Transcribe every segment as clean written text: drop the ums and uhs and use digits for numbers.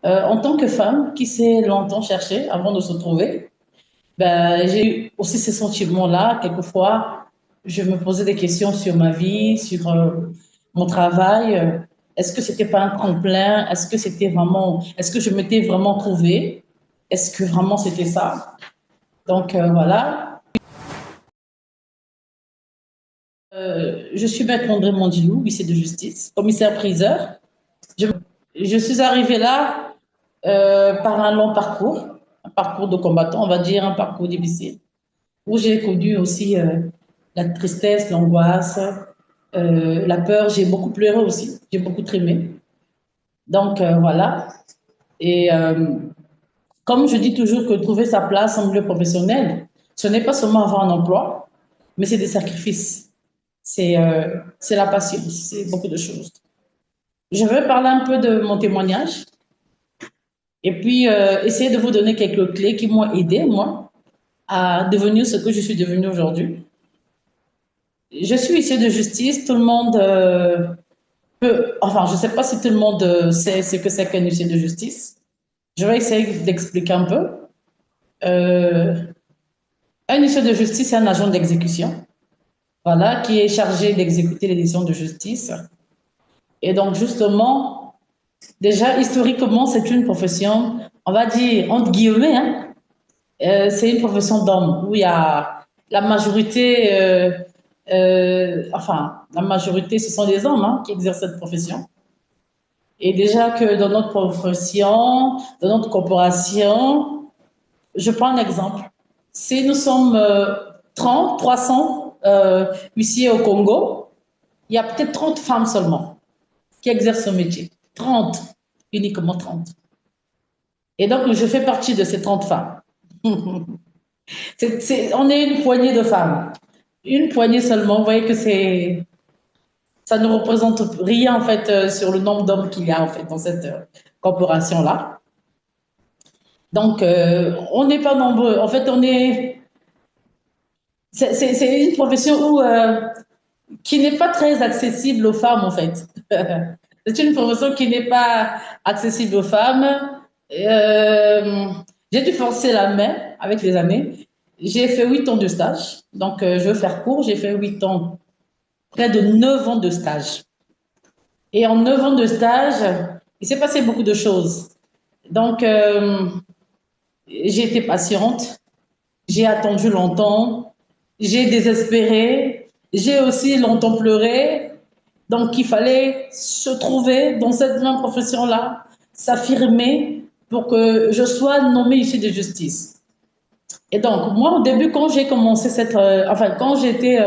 En tant que femme qui s'est longtemps cherchée avant de se trouver, ben, j'ai eu aussi ces sentiments-là. Quelquefois, je me posais des questions sur ma vie, sur mon travail. Est-ce que c'était pas un tremplin? Est-ce que c'était vraiment, est-ce que je m'étais vraiment trouvée? Est-ce que vraiment c'était ça? Donc voilà. Je suis maître André Mondilou, huissier de justice, commissaire-priseur. Je, je suis arrivée là par un long parcours, un parcours de combattant, on va dire un parcours difficile, où j'ai connu aussi la tristesse, l'angoisse, la peur. J'ai beaucoup pleuré aussi, j'ai beaucoup trémé. Donc voilà. Et comme je dis toujours que trouver sa place en milieu professionnel, ce n'est pas seulement avoir un emploi, mais c'est des sacrifices. C'est la patience, c'est beaucoup de choses. Je vais parler un peu de mon témoignage et puis essayer de vous donner quelques clés qui m'ont aidé, moi, à devenir ce que je suis devenue aujourd'hui. Je suis huissier de justice, tout le monde peut, enfin, je ne sais pas si tout le monde sait ce que c'est qu'un huissier de justice. Je vais essayer d'expliquer un peu. Euh, un huissier de justice, c'est un agent d'exécution, voilà, qui est chargé d'exécuter les décisions de justice. Et donc, justement, déjà, historiquement, c'est une profession, on va dire, entre guillemets, hein, c'est une profession d'homme où il y a la majorité, enfin, la majorité, ce sont des hommes hein, qui exercent cette profession. Et déjà que dans notre profession, dans notre corporation, je prends un exemple. Si nous sommes 30, 300 huissiers au Congo, il y a peut-être 30 femmes seulement qui exercent ce métier. 30, uniquement 30. Et donc, je fais partie de ces 30 femmes. On est une poignée de femmes. Une poignée seulement. Vous voyez que ça ne représente rien en fait sur le nombre d'hommes qu'il y a en fait dans cette corporation-là. Donc, on n'est pas nombreux. En fait, c'est une profession qui n'est pas très accessible aux femmes en fait. C'est une profession qui n'est pas accessible aux femmes. Euh, j'ai dû forcer la main avec les années. J'ai fait 8 ans de stage. Donc, je veux faire court. J'ai fait 8 ans, près de 9 ans de stage. Et en 9 ans de stage, il s'est passé beaucoup de choses. Donc, j'ai été patiente. J'ai attendu longtemps. J'ai désespéré. J'ai aussi longtemps pleuré. Donc, il fallait se trouver dans cette même profession-là, s'affirmer pour que je sois nommée ici de justice. Et donc, moi, au début, quand j'ai commencé enfin, quand j'ai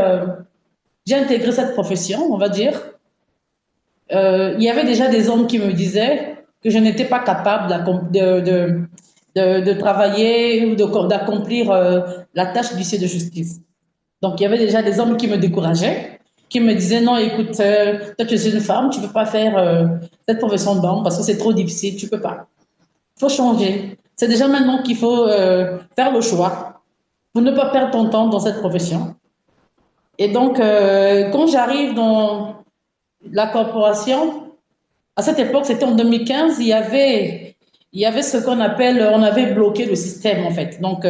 intégré cette profession, on va dire, il y avait déjà des hommes qui me disaient que je n'étais pas capable de travailler ou d'accomplir la tâche d'huissier de justice. Donc, il y avait déjà des hommes qui me décourageaient, qui me disaient non, écoute, toi tu es une femme, tu ne peux pas faire cette profession d'homme parce que c'est trop difficile, tu ne peux pas. Il faut changer. C'est déjà maintenant qu'il faut faire le choix pour ne pas perdre ton temps dans cette profession. Et donc, quand j'arrive dans la corporation, à cette époque, c'était en 2015, il y avait ce qu'on appelle, on avait bloqué le système en fait. Donc,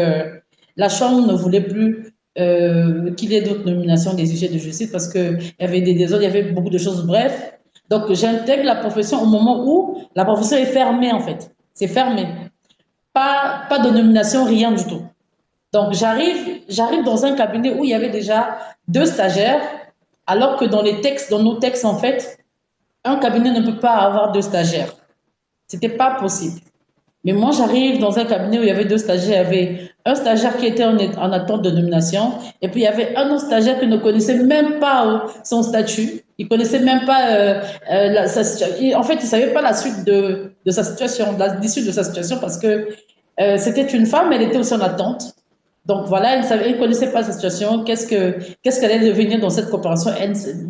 la Chambre ne voulait plus qu'il y ait d'autres nominations des sujets de justice parce qu'il y avait des désordres, il y avait beaucoup de choses. Bref, donc j'intègre la profession au moment où la profession est fermée en fait. C'est fermé. Pas de nomination, rien du tout. Donc j'arrive dans un cabinet où il y avait déjà 2 stagiaires, alors que dans nos textes en fait, un cabinet ne peut pas avoir 2 stagiaires. C'était pas possible. Mais moi, j'arrive dans un cabinet où il y avait 2 stagiaires. Il y avait un stagiaire qui était en attente de nomination, et puis il y avait un autre stagiaire qui ne connaissait même pas son statut. Il connaissait même pas sa situation. En fait, il savait pas la suite de sa situation, l'issue de sa situation, parce que c'était une femme, elle était aussi en attente. Donc voilà, elle ne connaissait pas sa situation, qu'est-ce qu'elle allait devenir dans cette corporation,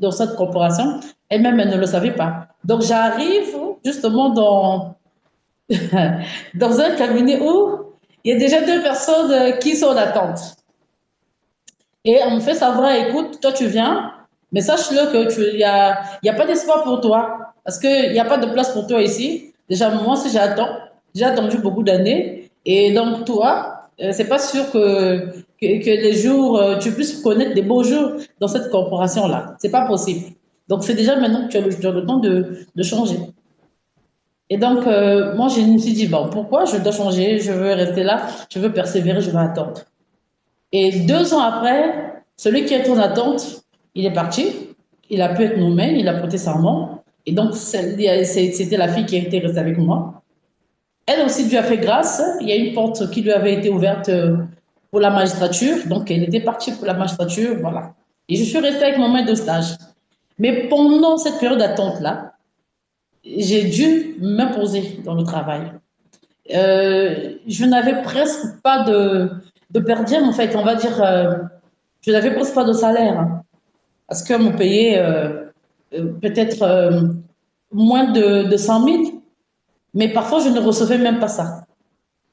dans cette corporation, elle-même, elle ne le savait pas. Donc j'arrive justement dans un cabinet où il y a déjà 2 personnes qui sont en attente. Et on me fait savoir, écoute, toi tu viens, mais sache-le il y a pas d'espoir pour toi, parce qu'il n'y a pas de place pour toi ici. Déjà, moi, si j'attends, J'ai attendu beaucoup d'années. Et donc, toi, c'est pas sûr que les jours, tu puisses connaître des beaux jours dans cette corporation-là. C'est pas possible. Donc, c'est déjà maintenant que tu as le temps de changer. Et donc, moi, je me suis dit, bon, pourquoi je dois changer? Je veux rester là, je veux persévérer, je veux attendre. Et 2 ans après, celui qui est en attente, il est parti. Il a pu être nommé, il a prêté serment. Et donc, c'était la fille qui était restée avec moi. Elle aussi lui a fait grâce. Il y a une porte qui lui avait été ouverte pour la magistrature. Donc, elle était partie pour la magistrature. Voilà. Et je suis restée avec mon maître de stage. Mais pendant cette période d'attente-là, j'ai dû m'imposer dans le travail. Je n'avais presque pas de per diem, en fait. On va dire, je n'avais presque pas de salaire. Hein, parce qu'on me payait peut-être moins de 100 000. Mais parfois, je ne recevais même pas ça.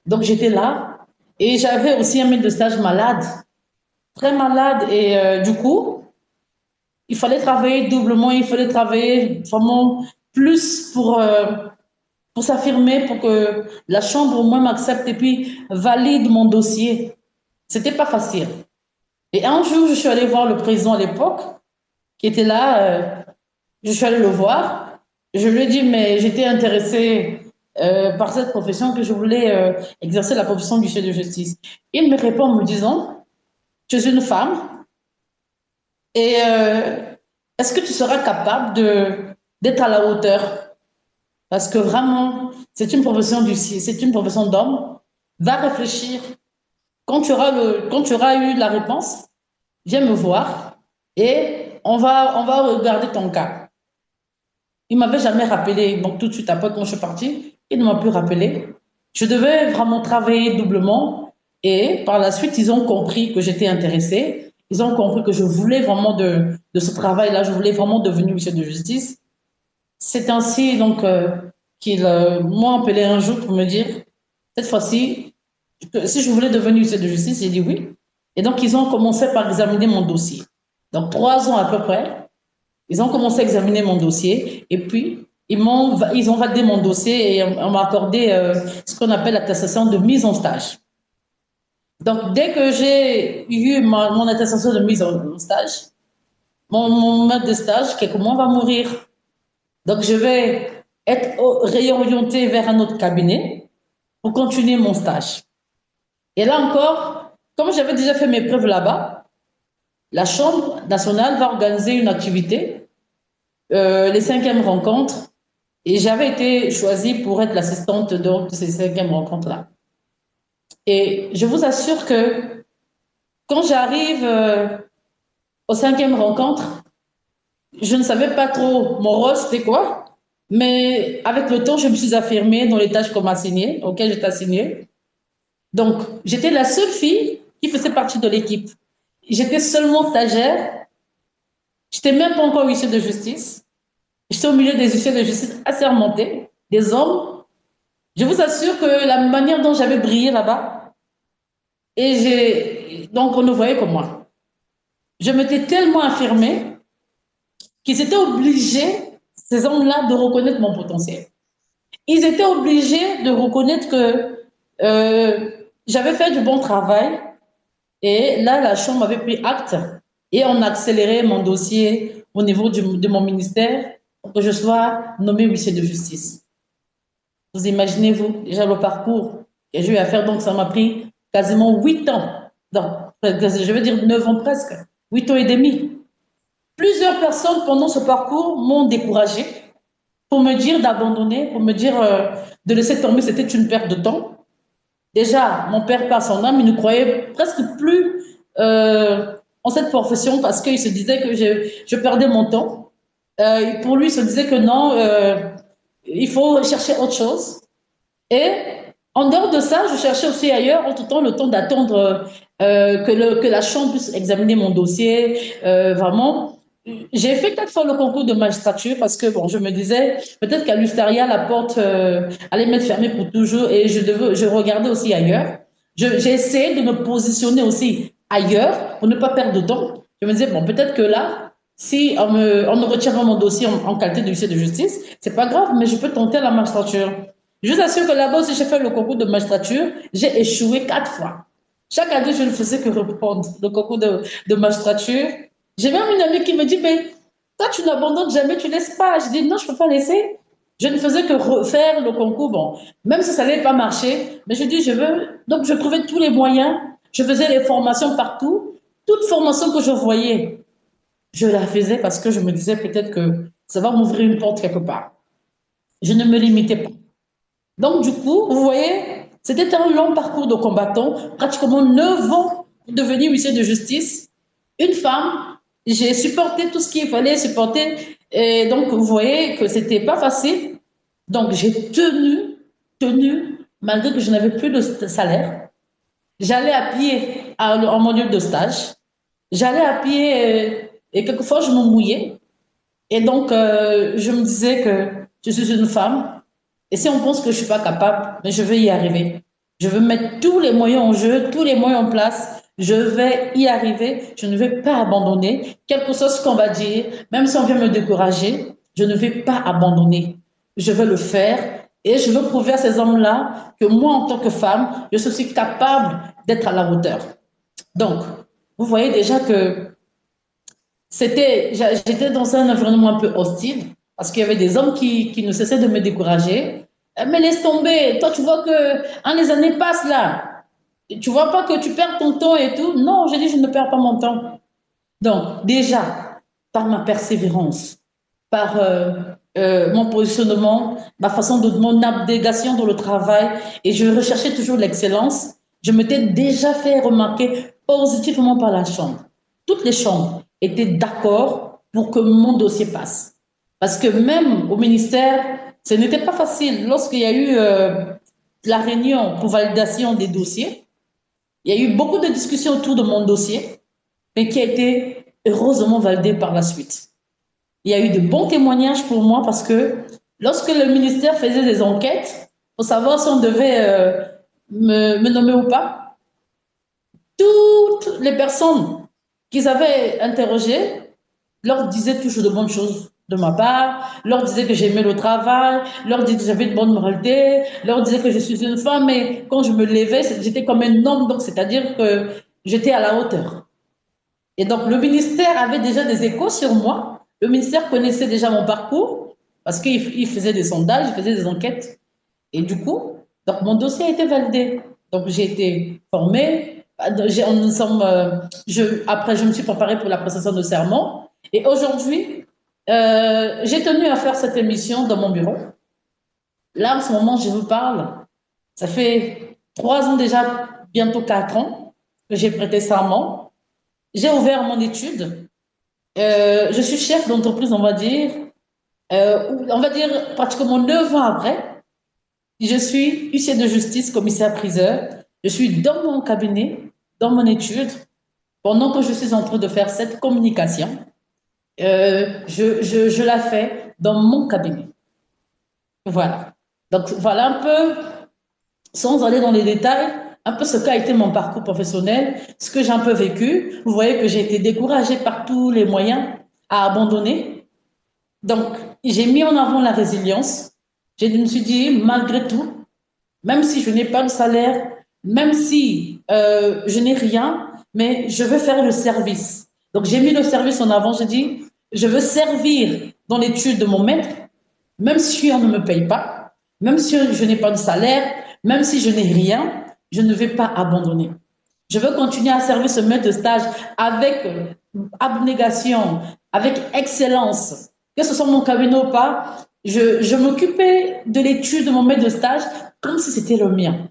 Donc, j'étais là. Et j'avais aussi un maître de stage malade, très malade. Et du coup, il fallait travailler doublement, il fallait travailler vraiment plus pour s'affirmer, pour que la chambre au moins m'accepte et puis valide mon dossier. C'était pas facile. Et un jour, je suis allée voir le président à l'époque, qui était là. Je suis allée le voir. Je lui ai dit, mais j'étais intéressée par cette profession, que je voulais exercer la profession du chef de justice. Il me répond en me disant, tu es une femme et est-ce que tu seras capable d'être à la hauteur? Parce que vraiment, c'est une profession d'homme. Va réfléchir. Quand tu auras eu la réponse, viens me voir et on va regarder ton cas. Il m'avait jamais rappelé. Donc, tout de suite après, quand je suis partie, il ne m'a plus rappelé. Je devais vraiment travailler doublement. Et par la suite, ils ont compris que j'étais intéressée. Ils ont compris que je voulais vraiment de ce travail-là. Je voulais vraiment devenir huissier de justice. C'est ainsi, donc, qu'ils m'ont appelé un jour pour me dire, cette fois-ci, si je voulais devenir huissier de justice, j'ai dit oui. Et donc, ils ont commencé par examiner mon dossier. Donc, 3 ans à peu près, ils ont commencé à examiner mon dossier et puis ils ont validé mon dossier et on m'a accordé ce qu'on appelle l'attestation de mise en stage. Donc, dès que j'ai eu mon attestation de mise en stage, mon maître de stage, quelques mois, va mourir. Donc, je vais être réorientée vers un autre cabinet pour continuer mon stage. Et là encore, comme j'avais déjà fait mes preuves là-bas, la Chambre nationale va organiser une activité, les 5e rencontres. Et j'avais été choisie pour être l'assistante de ces 5e rencontres-là. Et je vous assure que quand j'arrive aux 5e rencontres, je ne savais pas trop mon rôle, c'était quoi. Mais avec le temps, je me suis affirmée dans les tâches qu'on m'a assignées, auxquelles j'étais assignée. Donc, j'étais la seule fille qui faisait partie de l'équipe. J'étais seulement stagiaire. J'étais même pas encore huissier de justice. J'étais au milieu des huissiers de justice assermentés, des hommes. Je vous assure que la manière dont j'avais brillé là-bas, donc on ne voyait que moi. Je m'étais tellement affirmée qu'ils étaient obligés, ces hommes-là, de reconnaître mon potentiel. Ils étaient obligés de reconnaître que j'avais fait du bon travail. Et là, la Chambre avait pris acte et on a accéléré mon dossier au niveau de mon ministère pour que je sois nommée huissier de justice. Vous imaginez-vous déjà le parcours que j'ai eu à faire, donc ça m'a pris quasiment 8 ans. Non, je veux dire 9 ans presque, 8 ans et demi. Plusieurs personnes pendant ce parcours m'ont découragée pour me dire d'abandonner, pour me dire de laisser tomber, c'était une perte de temps. Déjà, mon père, par son âme, il ne croyait presque plus en cette profession parce qu'il se disait que je perdais mon temps. Pour lui, il se disait que non, il faut chercher autre chose. Et en dehors de ça, je cherchais aussi ailleurs, en tout temps, le temps d'attendre que la Chambre puisse examiner mon dossier. Vraiment, j'ai fait 4 fois le concours de magistrature parce que bon, je me disais peut-être qu'à l'Ustaria, la porte allait m'être fermée pour toujours et je regardais aussi ailleurs. J'ai essayé de me positionner aussi ailleurs pour ne pas perdre de temps. Je me disais, bon, peut-être que là, si on me retire mon dossier en qualité de huissier de justice, c'est pas grave, mais je peux tenter la magistrature. Je vous assure que là-bas aussi, j'ai fait le concours de magistrature, j'ai échoué 4 fois. Chaque année, je ne faisais que reprendre le concours de magistrature. J'ai même une amie qui me dit, mais toi, tu n'abandonnes jamais, tu ne laisses pas. Je dis, non, je ne peux pas laisser. Je ne faisais que refaire le concours. Bon, même si ça n'allait pas marcher, mais je dis, je veux. Donc, je trouvais tous les moyens. Je faisais les formations partout. Toute formation que je voyais, je la faisais parce que je me disais peut-être que ça va m'ouvrir une porte quelque part. Je ne me limitais pas. Donc, du coup, vous voyez, c'était un long parcours de combattant, pratiquement 9 ans pour devenir huissier de justice. Une femme, j'ai supporté tout ce qu'il fallait supporter. Et donc, vous voyez que c'était pas facile. Donc, j'ai tenu, malgré que je n'avais plus de salaire. J'allais à pied en mon lieu de stage. J'allais à pied et quelquefois, je me mouillais. Et donc, je me disais que je suis une femme. Et si on pense que je ne suis pas capable, mais je vais y arriver. Je veux mettre tous les moyens en jeu, tous les moyens en place. Je vais y arriver. Je ne vais pas abandonner. Quel que soit ce qu'on va dire, même si on vient me décourager, je ne vais pas abandonner. Je vais le faire. Et je veux prouver à ces hommes-là que moi, en tant que femme, je suis capable d'être à la hauteur. Donc, vous voyez déjà que j'étais dans un environnement un peu hostile parce qu'il y avait des hommes qui ne cessaient de me décourager. Mais laisse tomber, toi tu vois que les années passent là. Tu vois pas que tu perds ton temps et tout. Non, j'ai dit je ne perds pas mon temps. Donc déjà, par ma persévérance, par mon positionnement, ma façon de mon abnégation dans le travail et je recherchais toujours l'excellence, je m'étais déjà fait remarquer positivement par la Chambre. Toutes les chambres étaient d'accord pour que mon dossier passe. Parce que même au ministère, ce n'était pas facile. Lorsqu'il y a eu la réunion pour validation des dossiers, il y a eu beaucoup de discussions autour de mon dossier, mais qui a été heureusement validé par la suite. Il y a eu de bons témoignages pour moi parce que lorsque le ministère faisait des enquêtes pour savoir si on devait me nommer ou pas, toutes les personnes qu'ils avaient interrogées leur disaient toujours de bonnes choses de ma part, leur disaient que j'aimais le travail, leur disaient que j'avais une bonne moralité, leur disaient que je suis une femme, mais quand je me levais, j'étais comme un homme, donc c'est-à-dire que j'étais à la hauteur. Et donc, le ministère avait déjà des échos sur moi. Le ministère connaissait déjà mon parcours parce qu'il faisait des sondages, il faisait des enquêtes. Et du coup, donc mon dossier a été validé. Donc, j'ai été formée. Nous sommes, après, je me suis préparée pour la prestation de serment. Et aujourd'hui, j'ai tenu à faire cette émission dans mon bureau. Là, en ce moment, je vous parle. Ça fait 3 ans déjà, bientôt 4 ans, que j'ai prêté serment. J'ai ouvert mon étude. Je suis chef d'entreprise, on va dire pratiquement 9 ans après. Je suis huissier de justice, commissaire-priseur. Je suis dans mon cabinet, dans mon étude, pendant que je suis en train de faire cette communication. Je la fais dans mon cabinet. Voilà. Donc, voilà un peu, sans aller dans les détails, un peu ce qu'a été mon parcours professionnel, ce que j'ai un peu vécu. Vous voyez que j'ai été découragée par tous les moyens à abandonner. Donc, j'ai mis en avant la résilience. Je me suis dit, malgré tout, même si je n'ai pas de salaire, même si je n'ai rien, mais je veux faire le service. Donc, j'ai mis le service en avant. J'ai dit, je veux servir dans l'étude de mon maître, même si on ne me paye pas, même si je n'ai pas de salaire, même si je n'ai rien, je ne vais pas abandonner. Je veux continuer à servir ce maître de stage avec abnégation, avec excellence. Que ce soit mon cabinet ou pas, je m'occupais de l'étude de mon maître de stage comme si c'était le mien.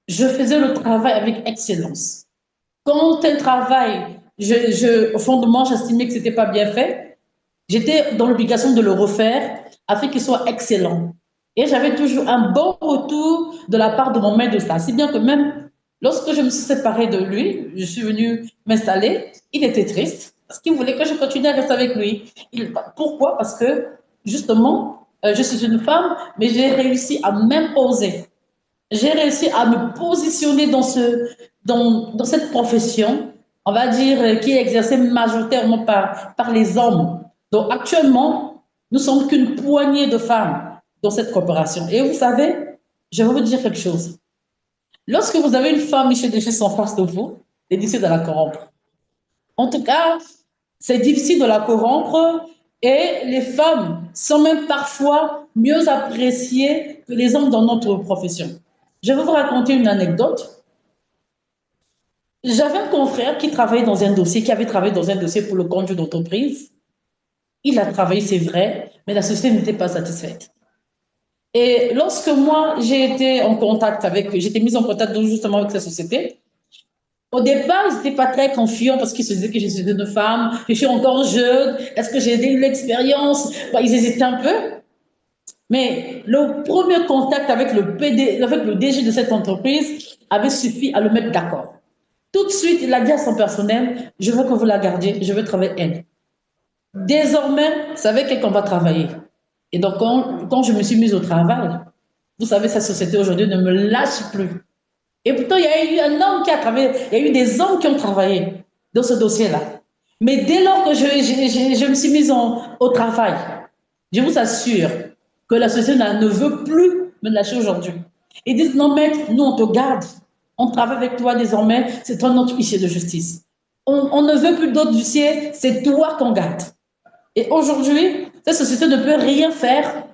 Je faisais le travail avec excellence. Quand un travail, au fond de moi, j'estimais que ce n'était pas bien fait, j'étais dans l'obligation de le refaire afin qu'il soit excellent. Et j'avais toujours un bon retour de la part de mon maître de stage. Si bien que même lorsque je me suis séparée de lui, je suis venue m'installer, il était triste parce qu'il voulait que je continue à rester avec lui. Pourquoi? Parce que justement, je suis une femme, mais j'ai réussi à m'imposer. J'ai réussi à me positionner dans cette profession, on va dire, qui est exercée majoritairement par les hommes. Donc actuellement, nous sommes qu'une poignée de femmes dans cette coopération. Et vous savez, je vais vous dire quelque chose. Lorsque vous avez une femme Michel Deschamps en face de vous, c'est difficile de la corrompre. En tout cas, c'est difficile de la corrompre et les femmes sont même parfois mieux appréciées que les hommes dans notre profession. Je vais vous raconter une anecdote. J'avais un confrère qui travaillait dans un dossier, qui avait travaillé dans un dossier pour le compte d'une entreprise. Il a travaillé, c'est vrai, mais la société n'était pas satisfaite. Et lorsque moi, j'ai été en contact avec, j'étais mise en contact justement avec cette société, au départ, ils n'étaient pas très confiants parce qu'ils se disaient que je suis une femme, que je suis encore jeune, est-ce que j'ai eu l'expérience? Bah, ils hésitaient un peu. Mais le premier contact avec le avec le DG de cette entreprise avait suffi à le mettre d'accord. Tout de suite, il a dit à son personnel, je veux que vous la gardiez, je veux travailler elle. Désormais, c'est avec elle qu'on va travailler. Et donc, quand je me suis mise au travail, vous savez, cette société aujourd'hui ne me lâche plus. Et pourtant, il y a eu un homme qui a travaillé, il y a eu des hommes qui ont travaillé dans ce dossier-là. Mais dès lors que je me suis mise au travail, je vous assure que la société ne veut plus me lâcher aujourd'hui. Ils disent, non, maître, nous, on te garde. On travaille avec toi désormais, c'est toi notre huissier de justice. On ne veut plus d'autres huissiers, c'est toi qu'on garde. Et aujourd'hui, cette société ne peut rien faire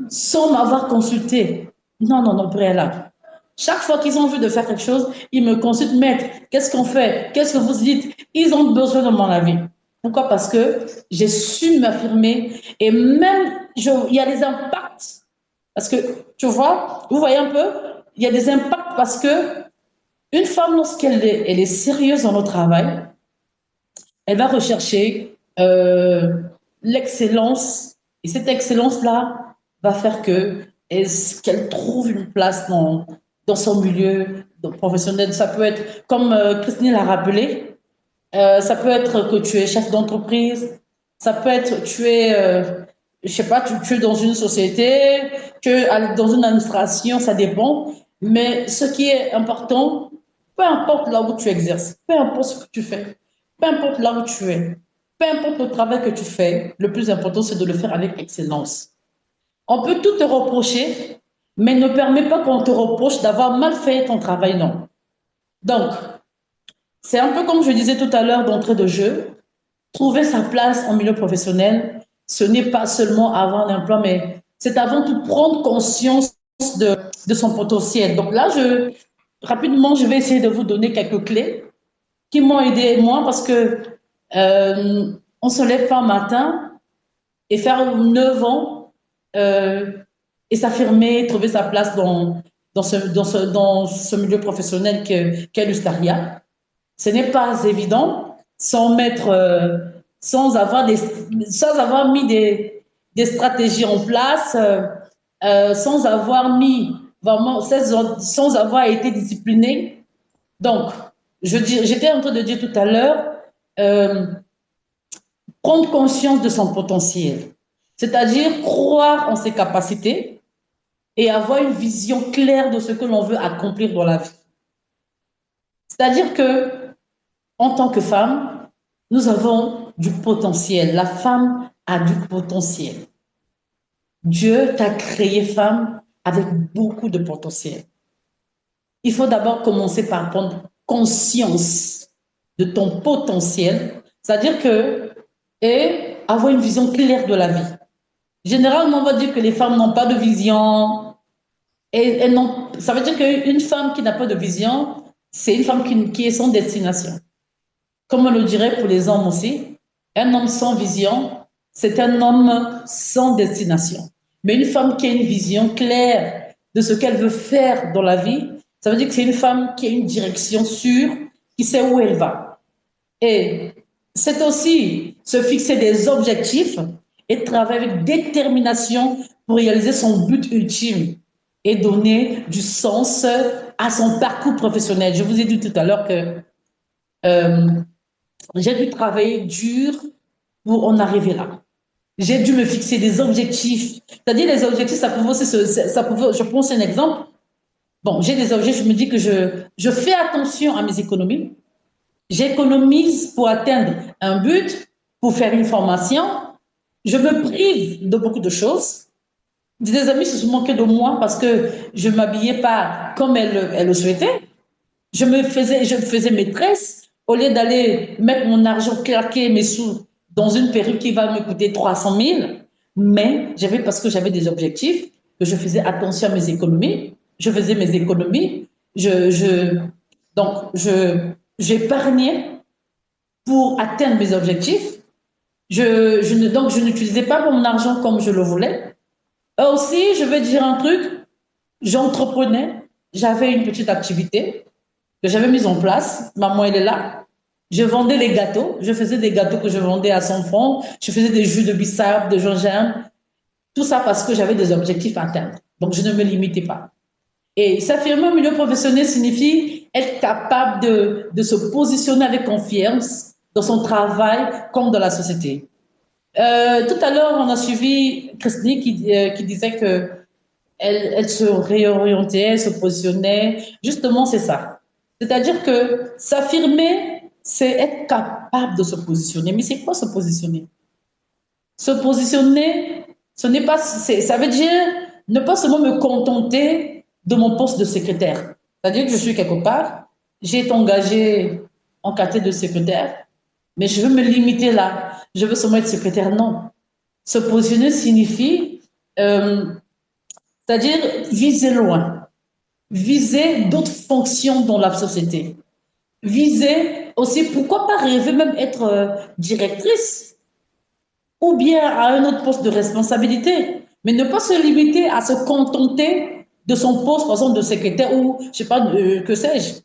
sans m'avoir consulté. Non, non, non, préalable. Chaque fois qu'ils ont envie de faire quelque chose, ils me consultent, maître, qu'est-ce qu'on fait? Qu'est-ce que vous dites? Ils ont besoin de mon avis. Pourquoi? Parce que j'ai su m'affirmer et même, il y a des impacts. Parce que, tu vois, vous voyez un peu, il y a des impacts parce que une femme, lorsqu'elle est sérieuse dans le travail, elle va rechercher l'excellence. Et cette excellence-là va faire qu'elle trouve une place dans son milieu professionnel. Ça peut être, comme Christine l'a rappelé, ça peut être que tu es chef d'entreprise, ça peut être tu es, je sais pas, tu es dans une société, tu es dans une administration, ça dépend. Mais ce qui est important, peu importe là où tu exerces, peu importe ce que tu fais, peu importe là où tu es, peu importe le travail que tu fais, le plus important, c'est de le faire avec excellence. On peut tout te reprocher, mais ne permet pas qu'on te reproche d'avoir mal fait ton travail, non. Donc, c'est un peu comme je disais tout à l'heure d'entrée de jeu, trouver sa place en milieu professionnel, ce n'est pas seulement avoir un emploi, mais c'est avant tout prendre conscience de son potentiel. Donc là, rapidement, je vais essayer de vous donner quelques clés qui m'ont aidé moi parce que on se lève pas un matin et faire 9 ans et s'affirmer, trouver sa place dans ce milieu professionnel qu'est l'Ustaria. Ce n'est pas évident sans avoir mis des stratégies en place, sans avoir mis vraiment, sans avoir été discipliné. Donc, j'étais en train de dire tout à l'heure, prendre conscience de son potentiel, c'est-à-dire croire en ses capacités et avoir une vision claire de ce que l'on veut accomplir dans la vie. C'est-à-dire que, en tant que femme, nous avons du potentiel. La femme a du potentiel. Dieu t'a créée femme avec beaucoup de potentiel. Il faut d'abord commencer par prendre conscience de ton potentiel, c'est-à-dire et avoir une vision claire de la vie. Généralement, on va dire que les femmes n'ont pas de vision. Ça veut dire qu'une femme qui n'a pas de vision, c'est une femme qui est sans destination. Comme on le dirait pour les hommes aussi, un homme sans vision, c'est un homme sans destination. Mais une femme qui a une vision claire de ce qu'elle veut faire dans la vie, ça veut dire que c'est une femme qui a une direction sûre, qui sait où elle va. Et c'est aussi se fixer des objectifs et travailler avec détermination pour réaliser son but ultime et donner du sens à son parcours professionnel. Je vous ai dit tout à l'heure que j'ai dû travailler dur pour en arriver là. J'ai dû me fixer des objectifs. C'est-à-dire les objectifs, ça pouvait aussi, je pense un exemple. Bon, j'ai des objectifs, je me dis que je fais attention à mes économies. J'économise pour atteindre un but, pour faire une formation. Je me prive de beaucoup de choses. Des amis se sont moqués de moi parce que je ne m'habillais pas comme elle le souhaitait. Je faisais maîtresse au lieu d'aller mettre mon argent, claquer mes sous dans une perruque qui va me coûter 300 000. Mais parce que j'avais des objectifs, que je faisais attention à mes économies. Je faisais mes économies. Donc, j'épargnais pour atteindre mes objectifs. Donc, je n'utilisais pas mon argent comme je le voulais. Aussi, je vais dire un truc, j'entreprenais, j'avais une petite activité que j'avais mise en place. Maman, elle est là. Je vendais les gâteaux. Je faisais des gâteaux que je vendais à 100 francs. Je faisais des jus de bissap, de gingembre. Tout ça parce que j'avais des objectifs à atteindre. Donc, je ne me limitais pas. Et s'affirmer au milieu professionnel signifie être capable de se positionner avec confiance dans son travail comme dans la société. Tout à l'heure, on a suivi Christine qui disait que elle se réorientait, elle se positionnait. Justement, c'est ça. C'est-à-dire que s'affirmer, c'est être capable de se positionner. Mais c'est quoi se positionner? Se positionner, ce n'est pas, ça veut dire ne pas seulement me contenter de mon poste de secrétaire. C'est-à-dire que je suis quelque part, j'ai été engagée en qualité de secrétaire, mais je veux me limiter là. Je veux seulement être secrétaire. Non. Se positionner signifie, c'est-à-dire viser loin, viser d'autres fonctions dans la société, viser aussi, pourquoi pas rêver même être directrice ou bien à un autre poste de responsabilité, mais ne pas se limiter à se contenter de son poste, par exemple, de secrétaire ou, je sais pas, que sais-je.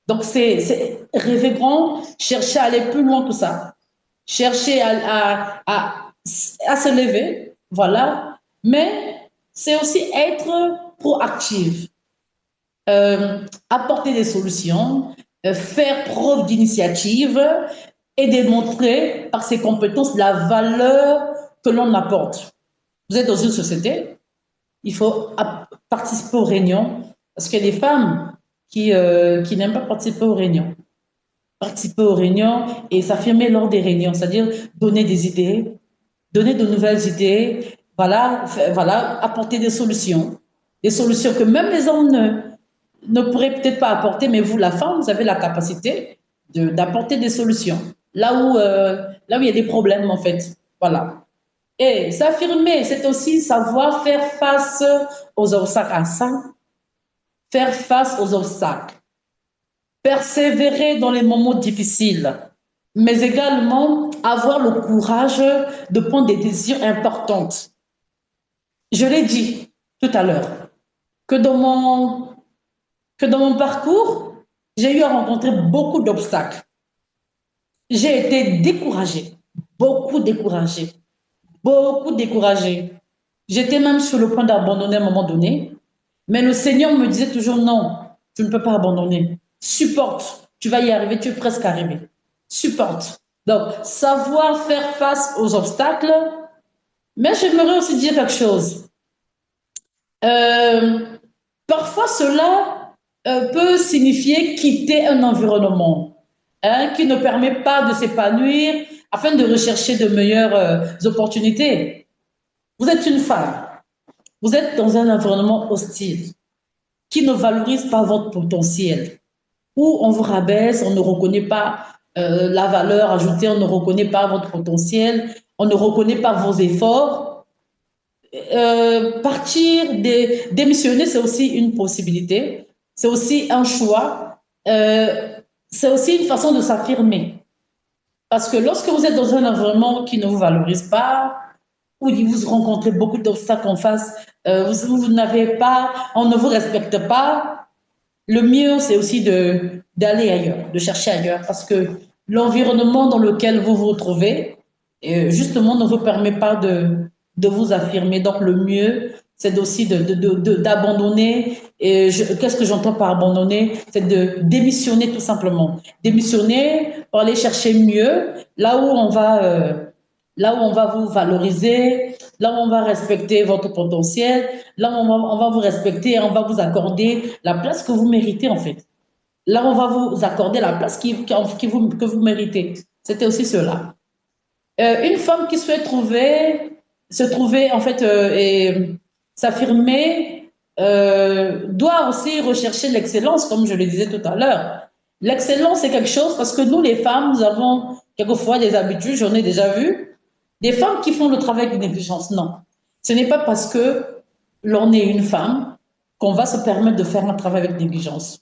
Donc, c'est rêver grand, chercher à aller plus loin que ça, chercher à se lever, voilà, mais c'est aussi être proactive, apporter des solutions, faire preuve d'initiative et démontrer par ses compétences la valeur que l'on apporte. Vous êtes dans une société, il faut participer aux réunions, parce qu'il y a des femmes qui n'aiment pas participer aux réunions. Participer aux réunions et s'affirmer lors des réunions, c'est-à-dire donner des idées, donner de nouvelles idées, voilà, apporter des solutions que même les hommes ne pourraient peut-être pas apporter, mais vous, la femme, vous avez la capacité d'apporter des solutions là où il y a des problèmes, en fait. Voilà. Et s'affirmer, c'est aussi savoir faire face aux obstacles à ça, faire face aux obstacles, persévérer dans les moments difficiles, mais également avoir le courage de prendre des décisions importantes. Je l'ai dit tout à l'heure, que que dans mon parcours, j'ai eu à rencontrer beaucoup d'obstacles. J'ai été découragée, beaucoup découragée, beaucoup découragée. J'étais même sur le point d'abandonner à un moment donné, mais le Seigneur me disait toujours non, tu ne peux pas abandonner. Supporte, tu vas y arriver, tu es presque arrivé. Supporte. Donc, savoir faire face aux obstacles, mais j'aimerais aussi dire quelque chose. Euh, Parfois, cela peut signifier quitter un environnement qui ne permet pas de s'épanouir afin de rechercher de meilleures opportunités. Vous êtes une femme, vous êtes dans un environnement hostile qui ne valorise pas votre potentiel, où on vous rabaisse, on ne reconnaît pas la valeur ajoutée, on ne reconnaît pas votre potentiel, on ne reconnaît pas vos efforts. Démissionner, c'est aussi une possibilité, c'est aussi un choix, c'est aussi une façon de s'affirmer. Parce que lorsque vous êtes dans un environnement qui ne vous valorise pas, où vous rencontrez beaucoup d'obstacles en face, vous n'avez pas, on ne vous respecte pas, le mieux, c'est aussi d'aller ailleurs, de chercher ailleurs, parce que l'environnement dans lequel vous vous retrouvez, justement, ne vous permet pas de vous affirmer. Donc, le mieux, c'est aussi d'abandonner. Qu'est-ce que j'entends par abandonner? C'est de démissionner tout simplement. Démissionner pour aller chercher mieux, là où on va vous valoriser, là où on va respecter votre potentiel, là où on va vous respecter et on va vous accorder la place que vous méritez en fait. Là où on va vous accorder la place que vous méritez. C'était aussi cela. Une femme qui souhaite se trouver en fait, s'affirmer doit aussi rechercher l'excellence, comme je le disais tout à l'heure. L'excellence, c'est quelque chose parce que nous, les femmes, nous avons quelquefois des habitudes, j'en ai déjà vu, des femmes qui font le travail avec négligence. Non. Ce n'est pas parce que l'on est une femme qu'on va se permettre de faire un travail avec négligence.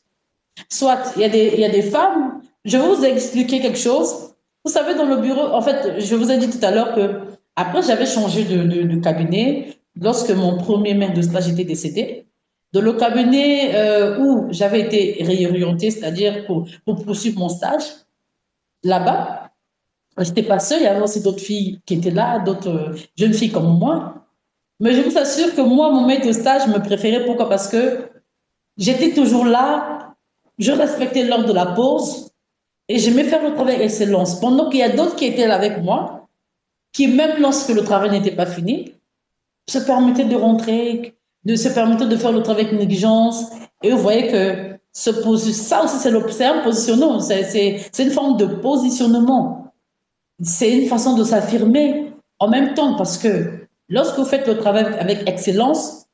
Soit, il y a des femmes, je vais vous expliquer quelque chose. Vous savez, dans le bureau, en fait, je vous ai dit tout à l'heure que après, j'avais changé de cabinet lorsque mon premier maître de stage était décédé. De le cabinet où j'avais été réorientée, c'est-à-dire pour poursuivre mon stage, là-bas, je n'étais pas seule, il y avait aussi d'autres filles qui étaient là, d'autres jeunes filles comme moi. Mais je vous assure que moi, mon maître de stage me préférait. Pourquoi? Parce que j'étais toujours là, je respectais l'heure de la pause et j'aimais faire le travail avec excellence. Pendant qu'il y a d'autres qui étaient là avec moi, qui même lorsque le travail n'était pas fini, se permettaient de rentrer, de se permettaient de faire le travail avec négligence. Et vous voyez que ça aussi, c'est un positionnement, c'est une forme de positionnement. C'est une façon de s'affirmer en même temps parce que lorsque vous faites le travail avec excellence,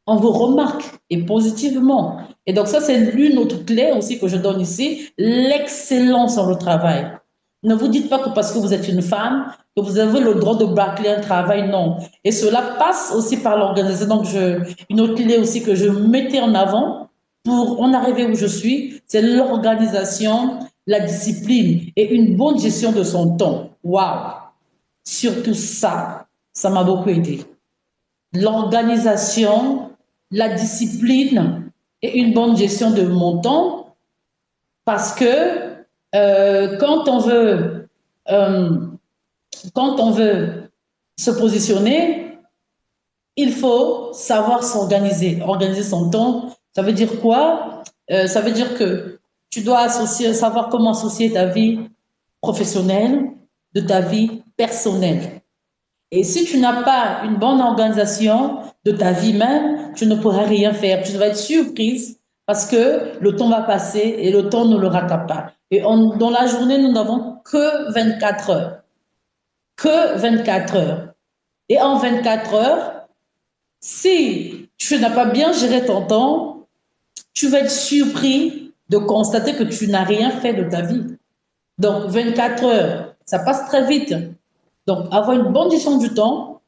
on vous remarque et positivement. Et donc ça, c'est l'une autre clé aussi que je donne ici, l'excellence dans le travail. Ne vous dites pas que parce que vous êtes une femme, que vous avez le droit de bâcler un travail, non. Et cela passe aussi par l'organisation. Donc, une autre clé aussi que je mettais en avant pour en arriver où je suis, c'est l'organisation, la discipline et une bonne gestion de son temps. Waouh! Surtout ça, ça m'a beaucoup aidé. L'organisation, la discipline et une bonne gestion de mon temps parce que euh, quand on veut se positionner, il faut savoir s'organiser. Organiser son temps, ça veut dire quoi? Ça veut dire que tu dois savoir comment associer ta vie professionnelle de ta vie personnelle. Et si tu n'as pas une bonne organisation de ta vie même, tu ne pourras rien faire. Tu vas être surprise parce que le temps va passer et le temps ne le rattrape pas. Et dans la journée, nous n'avons que 24 heures. Que 24 heures. Et en 24 heures, si tu n'as pas bien géré ton temps, tu vas être surpris de constater que tu n'as rien fait de ta vie. Donc, 24 heures, ça passe très vite. Donc, avoir une bonne gestion du temps,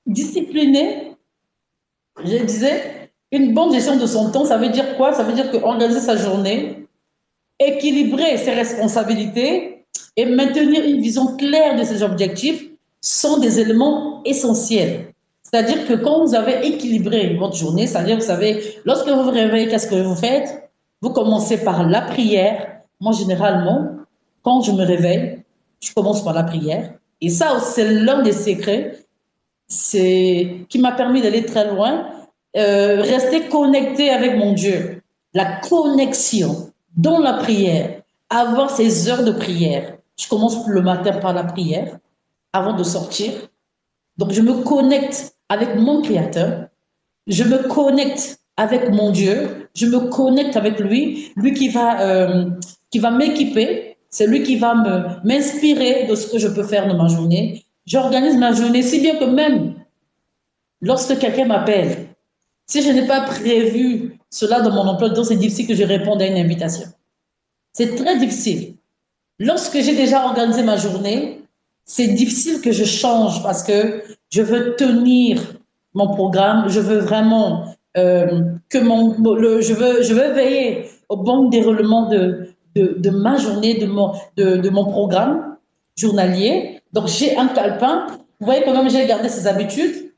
discipliné, je disais, une bonne gestion de son temps, ça veut dire quoi? Ça veut dire qu'organiser sa journée, équilibrer ses responsabilités et maintenir une vision claire de ses objectifs sont des éléments essentiels. C'est-à-dire que quand vous avez équilibré votre journée, c'est-à-dire que vous savez, lorsque vous vous réveillez, qu'est-ce que vous faites? Vous commencez par la prière. Moi, généralement, quand je me réveille, je commence par la prière. Et ça, c'est l'un des secrets qui m'a permis d'aller très loin. Rester connecté avec mon Dieu. La connexion dans la prière. Avoir ces heures de prière. Je commence le matin par la prière avant de sortir. Donc, je me connecte avec mon Créateur. Je me connecte avec mon Dieu. Je me connecte avec lui. Lui qui va m'équiper. C'est lui qui va m'inspirer de ce que je peux faire de ma journée. J'organise ma journée si bien que même lorsque quelqu'un m'appelle, si je n'ai pas prévu cela dans mon emploi de temps, c'est difficile que je réponde à une invitation. C'est très difficile. Lorsque j'ai déjà organisé ma journée, c'est difficile que je change parce que je veux tenir mon programme, je veux vraiment je veux veiller au bon déroulement de ma journée, de mon programme journalier. Donc j'ai un calepin. Vous voyez quand même j'ai gardé ces habitudes.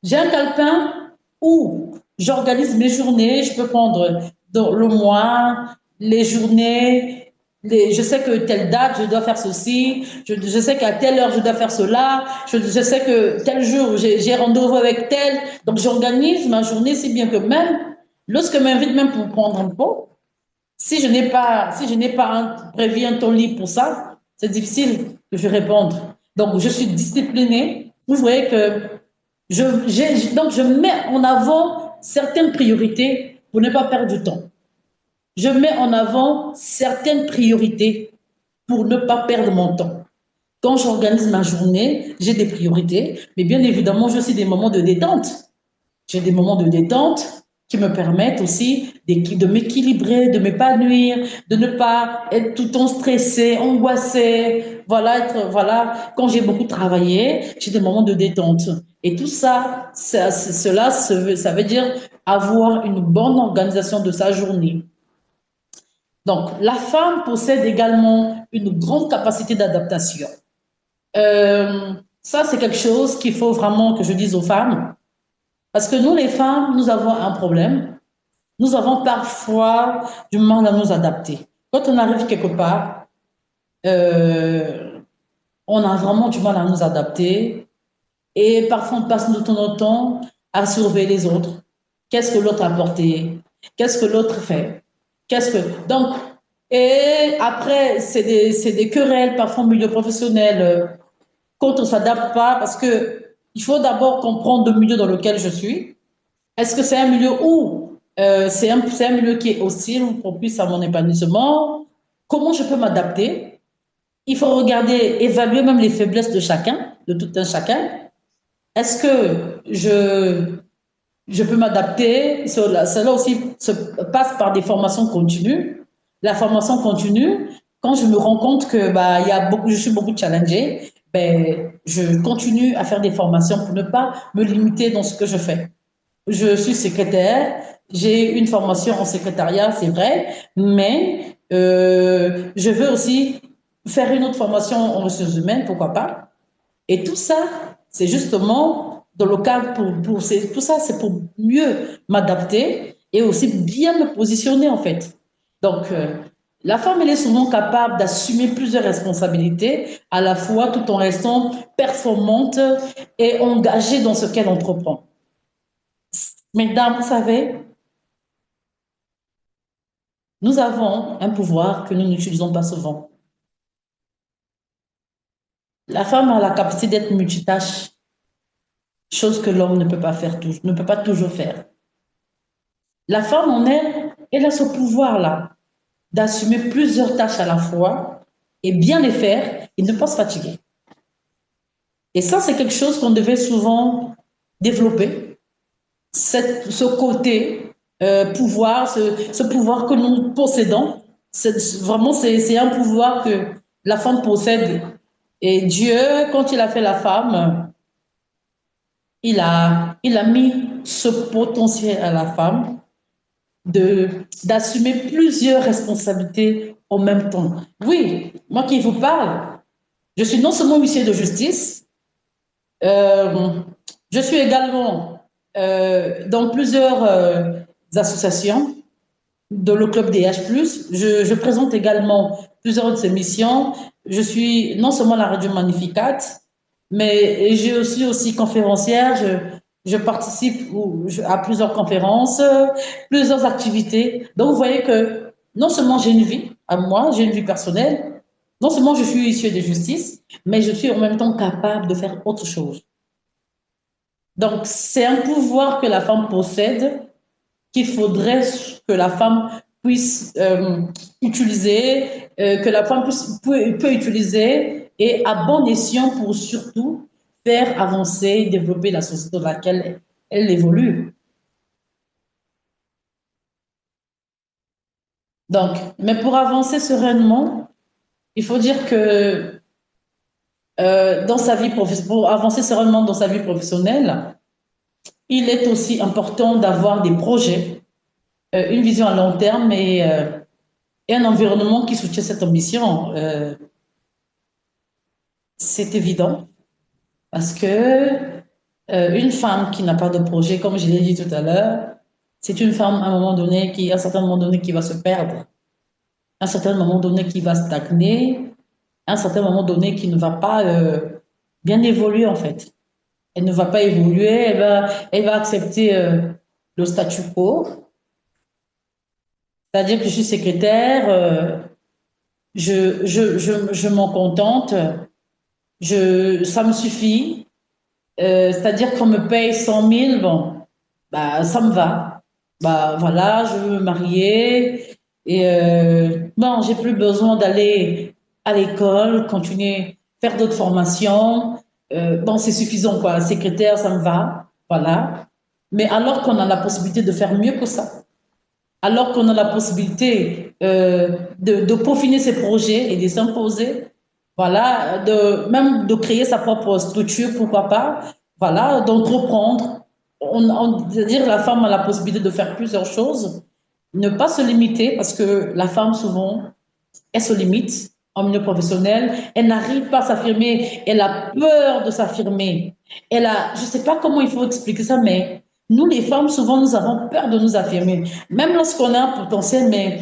J'ai un calepin où j'organise mes journées. Je peux prendre dans le mois, les journées. Je sais que telle date, je dois faire ceci. Je sais qu'à telle heure, je dois faire cela. Je sais que tel jour, j'ai rendez-vous avec tel. Donc, j'organise ma journée si bien que même, lorsque m'invite même pour prendre un pot, si je n'ai pas prévu un temps libre pour ça, c'est difficile que je réponde. Donc, je suis disciplinée. Vous voyez que donc, je mets en avant certaines priorités pour ne pas perdre du temps. Je mets en avant certaines priorités pour ne pas perdre mon temps. Quand j'organise ma journée, j'ai des priorités, mais bien évidemment, j'ai aussi des moments de détente. J'ai des moments de détente qui me permettent aussi de m'équilibrer, de m'épanouir, de ne pas être tout le temps stressé, angoissé. Voilà, quand j'ai beaucoup travaillé, j'ai des moments de détente. Et tout ça, ça veut dire avoir une bonne organisation de sa journée. Donc, la femme possède également une grande capacité d'adaptation. Ça, c'est quelque chose qu'il faut vraiment que je dise aux femmes. Parce que nous, les femmes, nous avons un problème. Nous avons parfois du mal à nous adapter. Quand on arrive quelque part, euh, on a vraiment du mal à nous adapter. Et parfois, on passe notre temps à surveiller les autres. Qu'est-ce que l'autre a apporté? Qu'est-ce que l'autre fait? Donc, et après, c'est des querelles, parfois au milieu professionnel, quand on ne s'adapte pas, parce que il faut d'abord comprendre le milieu dans lequel je suis. Est-ce que c'est un milieu où c'est un milieu qui est hostile ou propice à mon épanouissement? Comment je peux m'adapter? Il faut regarder, évaluer même les faiblesses de chacun, de tout un chacun. Est-ce que je peux m'adapter? Cela aussi se passe par des formations continues. La formation continue, quand je me rends compte que il y a beaucoup, je suis beaucoup challengée, je continue à faire des formations pour ne pas me limiter dans ce que je fais. Je suis secrétaire, j'ai une formation en secrétariat, c'est vrai, mais je veux aussi faire une autre formation en ressources humaines, pourquoi pas. Et tout ça, c'est justement dans le cadre tout ça, c'est pour mieux m'adapter et aussi bien me positionner en fait. Donc, la femme, elle est souvent capable d'assumer plusieurs responsabilités à la fois tout en restant performante et engagée dans ce qu'elle entreprend. Mesdames, vous savez, nous avons un pouvoir que nous n'utilisons pas souvent. La femme a la capacité d'être multitâche, chose que l'homme ne peut pas faire, ne peut pas toujours faire. La femme en elle, elle a ce pouvoir-là d'assumer plusieurs tâches à la fois et bien les faire et ne pas se fatiguer. Et ça, c'est quelque chose qu'on devait souvent développer, ce côté pouvoir, ce pouvoir que nous possédons. Vraiment, c'est un pouvoir que la femme possède. Et Dieu, quand il a fait la femme, il a mis ce potentiel à la femme d'assumer plusieurs responsabilités en même temps. Oui, moi qui vous parle, je suis non seulement huissier de justice, euh, je suis également dans plusieurs associations de le club des H+. Je présente également plusieurs de ces missions. Je suis non seulement la radio Magnificat, mais j'ai aussi conférencière. Je participe à plusieurs conférences, plusieurs activités. Donc, vous voyez que non seulement j'ai une vie à moi, j'ai une vie personnelle, non seulement je suis issue de justice, mais je suis en même temps capable de faire autre chose. Donc, c'est un pouvoir que la femme possède qu'il faudrait que la femme puisse utiliser, que la femme peut utiliser et à bon escient pour surtout faire avancer, développer la société dans laquelle elle évolue. Donc, mais pour avancer sereinement, il faut dire que dans sa vie pour avancer sereinement dans sa vie professionnelle, il est aussi important d'avoir des projets, une vision à long terme et un environnement qui soutient cette ambition. C'est évident parce que une femme qui n'a pas de projet, comme je l'ai dit tout à l'heure, c'est une femme à un moment donné à un certain moment donné, qui va se perdre, à un certain moment donné, qui va stagner, à un certain moment donné, qui ne va pas bien évoluer en fait. Elle ne va pas évoluer, elle va accepter le statu quo, c'est-à-dire que je suis secrétaire, je m'en contente, ça me suffit. C'est-à-dire qu'on me paye 100 000, bon, ça me va. Voilà, je veux me marier et bon, j'ai plus besoin d'aller à l'école, continuer, faire d'autres formations. Bon, c'est suffisant, quoi. Secrétaire, ça me va, voilà. Mais alors qu'on a la possibilité de faire mieux que ça, alors qu'on a la possibilité de peaufiner ses projets et de s'imposer, voilà, même de créer sa propre structure, pourquoi pas, voilà, d'entreprendre. C'est-à-dire la femme a la possibilité de faire plusieurs choses, ne pas se limiter, parce que la femme, souvent, elle se limite en milieu professionnel, elle n'arrive pas à s'affirmer, elle a peur de s'affirmer. Je ne sais pas comment il faut expliquer ça, mais nous, les femmes, souvent, nous avons peur de nous affirmer. Même lorsqu'on a un potentiel, mais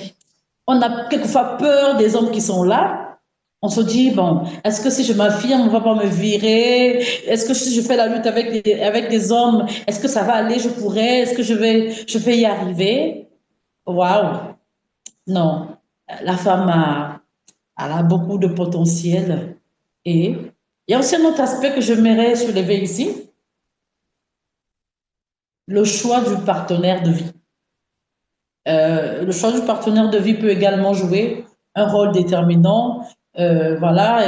on a quelquefois peur des hommes qui sont là. On se dit, bon, est-ce que si je m'affirme, on ne va pas me virer? Est-ce que si je fais la lutte avec des hommes, est-ce que ça va aller? Je pourrais? Est-ce que je vais y arriver? Waouh! Non. La femme elle a beaucoup de potentiel. Et il y a aussi un autre aspect que j'aimerais soulever ici, le choix du partenaire de vie. Le choix du partenaire de vie peut également jouer un rôle déterminant. Voilà,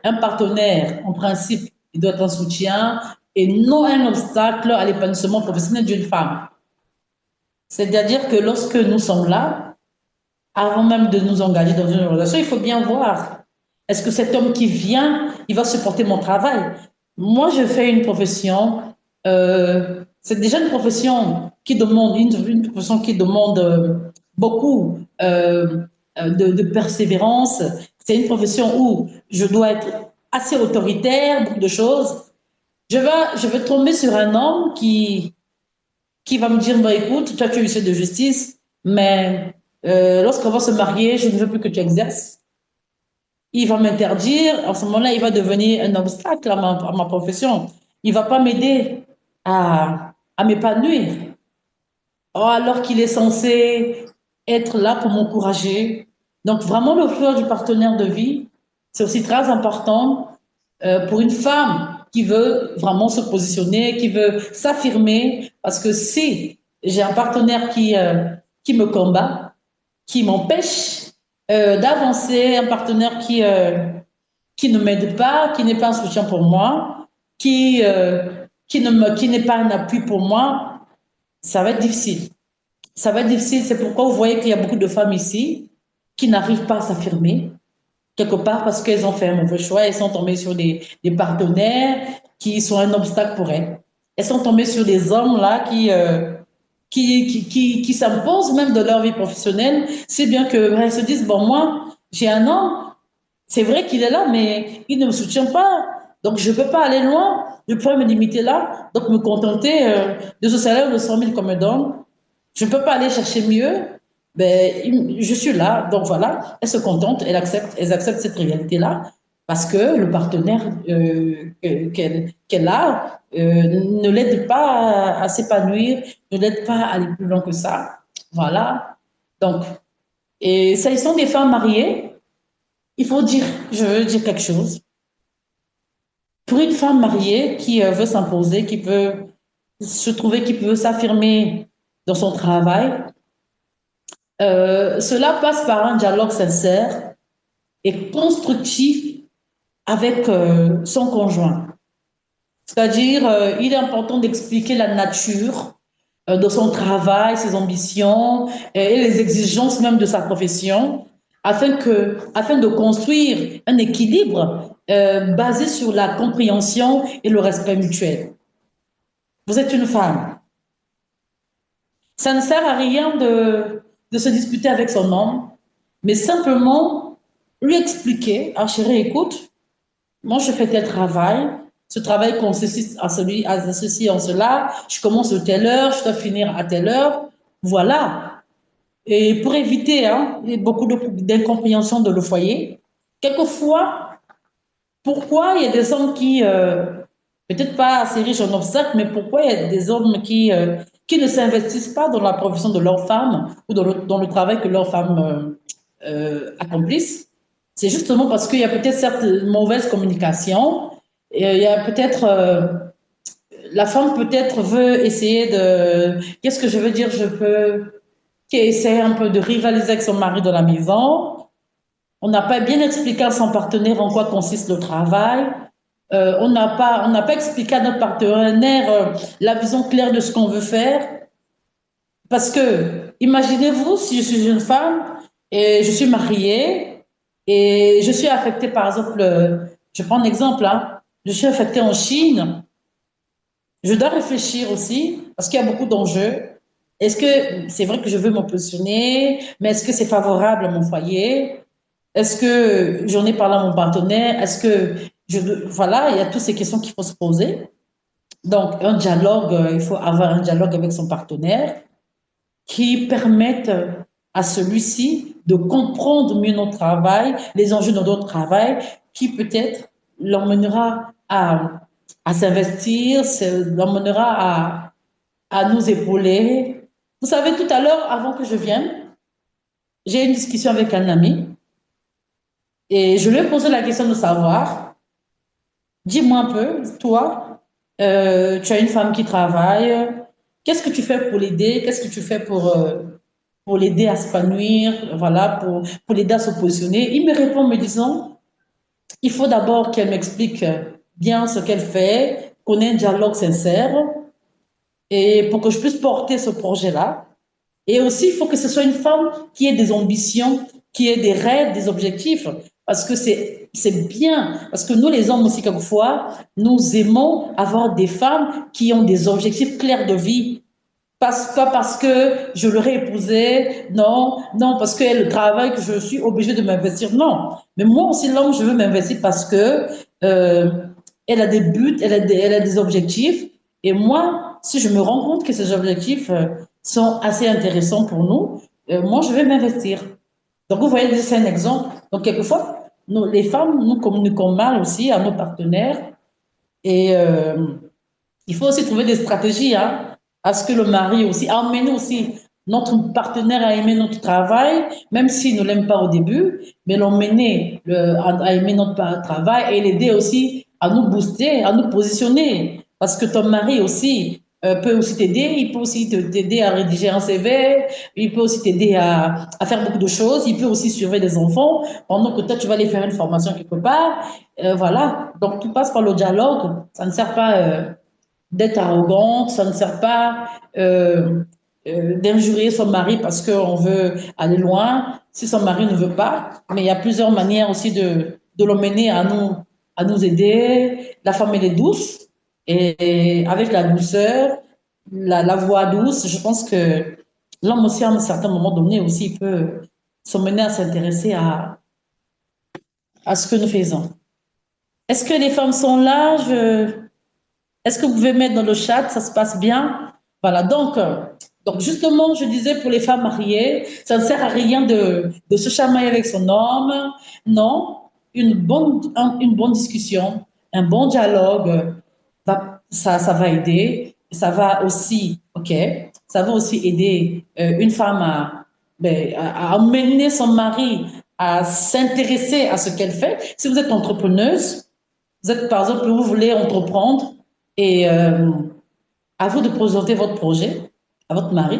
un partenaire, en principe, il doit être un soutien et non un obstacle à l'épanouissement professionnel d'une femme. C'est-à-dire que lorsque nous sommes là, avant même de nous engager dans une relation, il faut bien voir, est-ce que cet homme qui vient, il va supporter mon travail? Moi, je fais une profession, c'est déjà une profession qui demande, une profession qui demande beaucoup de persévérance. C'est une profession où je dois être assez autoritaire, beaucoup de choses. Je vais tomber sur un homme qui va me dire, bah, écoute, toi tu es huissier de justice, mais lorsqu'on va se marier, je ne veux plus que tu exerces. Il va m'interdire, en ce moment-là, il va devenir un obstacle à ma profession. Il ne va pas m'aider à m'épanouir. Oh, alors qu'il est censé être là pour m'encourager. Donc vraiment, le choix du partenaire de vie, c'est aussi très important pour une femme qui veut vraiment se positionner, qui veut s'affirmer, parce que si j'ai un partenaire qui me combat, qui m'empêche d'avancer, un partenaire qui ne m'aide pas, qui n'est pas un soutien pour moi, qui n'est pas un appui pour moi, ça va être difficile. Ça va être difficile, c'est pourquoi vous voyez qu'il y a beaucoup de femmes ici qui n'arrivent pas à s'affirmer, quelque part parce qu'elles ont fait un mauvais choix, elles sont tombées sur des partenaires qui sont un obstacle pour elles. Elles sont tombées sur des hommes là qui s'imposent même de leur vie professionnelle, si bien qu'elles se disent, bon, moi, j'ai un homme, c'est vrai qu'il est là, mais il ne me soutient pas, donc je ne peux pas aller loin, je peux me limiter là, donc me contenter de ce salaire de 100 000 qu'on me donne. Je ne peux pas aller chercher mieux, ben, je suis là, donc voilà, elle se contente, elle accepte cette réalité-là, parce que le partenaire qu'elle a ne l'aide pas à s'épanouir, ne l'aide pas à aller plus loin que ça. Voilà. Donc, et s'agissant des femmes mariées, il faut dire, je veux dire quelque chose. Pour une femme mariée qui veut s'imposer, qui veut se trouver, qui veut s'affirmer dans son travail, cela passe par un dialogue sincère et constructif avec son conjoint. C'est-à-dire, il est important d'expliquer la nature de son travail, ses ambitions et les exigences même de sa profession, afin de construire un équilibre basé sur la compréhension et le respect mutuel. Vous êtes une femme. Ça ne sert à rien de se disputer avec son homme, mais simplement lui expliquer, ah chérie, écoute, moi je fais tel travail, ce travail consiste à ceci, en cela, je commence à telle heure, je dois finir à telle heure, voilà. Et pour éviter beaucoup d'incompréhension de le foyer, quelquefois, pourquoi il y a des hommes qui, peut-être pas assez riches en obstacles, mais pourquoi il y a des hommes qui ne s'investissent pas dans la profession de leur femme ou dans le travail que leur femme accomplissent? C'est justement parce qu'il y a peut-être cette mauvaise communication. Et il y a peut-être, la femme peut-être veut essayer de, qu'est-ce que je veux dire, qui essaie un peu de rivaliser avec son mari dans la maison. On n'a pas bien expliqué à son partenaire en quoi consiste le travail. on n'a pas expliqué à notre partenaire la vision claire de ce qu'on veut faire. Parce que, imaginez-vous, si je suis une femme et je suis mariée et je suis affectée, par exemple, je prends un exemple, hein, je suis affectée en Chine, je dois réfléchir aussi parce qu'il y a beaucoup d'enjeux. Est-ce que c'est vrai que je veux me positionner, mais est-ce que c'est favorable à mon foyer? Est-ce que j'en ai parlé à mon partenaire? Est-ce que voilà, il y a toutes ces questions qu'il faut se poser. Donc, un dialogue, il faut avoir un dialogue avec son partenaire qui permette à celui-ci de comprendre mieux notre travail, les enjeux de notre travail, qui peut-être l'emmènera à s'investir, l'emmènera à nous épauler. Vous savez, tout à l'heure, avant que je vienne, j'ai eu une discussion avec un ami et je lui ai posé la question de savoir, dis-moi un peu, toi, tu as une femme qui travaille, qu'est-ce que tu fais pour l'aider? Qu'est-ce que tu fais pour l'aider à s'épanouir, voilà, pour l'aider à se positionner? Il me répond me disant, il faut d'abord qu'elle m'explique bien ce qu'elle fait, qu'on ait un dialogue sincère et pour que je puisse porter ce projet-là. Et aussi, il faut que ce soit une femme qui ait des ambitions, qui ait des rêves, des objectifs. Parce que c'est bien. Parce que nous, les hommes aussi, quelquefois, nous aimons avoir des femmes qui ont des objectifs clairs de vie. Pas parce que je l'aurais épousée, non, non, parce qu'elle le travail que je suis obligée de m'investir, non. Mais moi aussi, l'homme, je veux m'investir parce que euh, elle a des buts, elle a des objectifs. Et moi, si je me rends compte que ces objectifs sont assez intéressants pour nous, moi, je vais m'investir. Donc, vous voyez, c'est un exemple. Donc, quelquefois, nous, les femmes, nous communiquons mal aussi à nos partenaires. Et il faut aussi trouver des stratégies, hein, à ce que le mari aussi, emmène aussi notre partenaire à aimer notre travail, même s'il ne l'aime pas au début, mais l'emmener à aimer notre travail et l'aider aussi à nous booster, à nous positionner. Parce que ton mari aussi peut aussi t'aider, il peut aussi t'aider à rédiger un CV, il peut aussi t'aider à faire beaucoup de choses, il peut aussi surveiller les enfants, pendant que toi tu vas aller faire une formation quelque part. Voilà, donc tout passe par le dialogue, ça ne sert pas d'être arrogante, ça ne sert pas d'injurier son mari parce qu'on veut aller loin, si son mari ne veut pas. Mais il y a plusieurs manières aussi de l'emmener à nous aider. La femme, elle est douce et avec la douceur, la voix douce, je pense que l'homme aussi, à un certain moment donné, aussi, il peut s'emmener à s'intéresser à ce que nous faisons. Est-ce que les femmes sont là? Est-ce que vous pouvez mettre dans le chat, ça se passe bien? Voilà, donc justement, je disais pour les femmes mariées, ça ne sert à rien de se chamailler avec son homme. Non, une bonne discussion, un bon dialogue, ça va aider. Ça va aussi, ok, ça va aussi aider une femme à amener son mari à s'intéresser à ce qu'elle fait. Si vous êtes entrepreneuse, vous êtes, par exemple, vous voulez entreprendre et à vous de présenter votre projet à votre mari.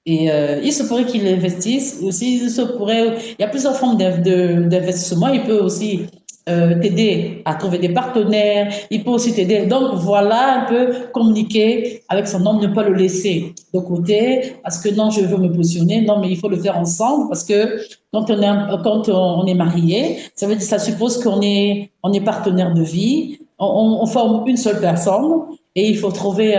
Et il se pourrait qu'il investisse. Aussi, il y a plusieurs formes d'investissement. Il peut aussi t'aider à trouver des partenaires. Il peut aussi t'aider. Donc, voilà un peu communiquer avec son homme, ne pas le laisser de côté parce que non, je veux me positionner. Non, mais il faut le faire ensemble parce que quand on est marié, ça veut dire, ça suppose on est partenaire de vie. On forme une seule personne et il faut trouver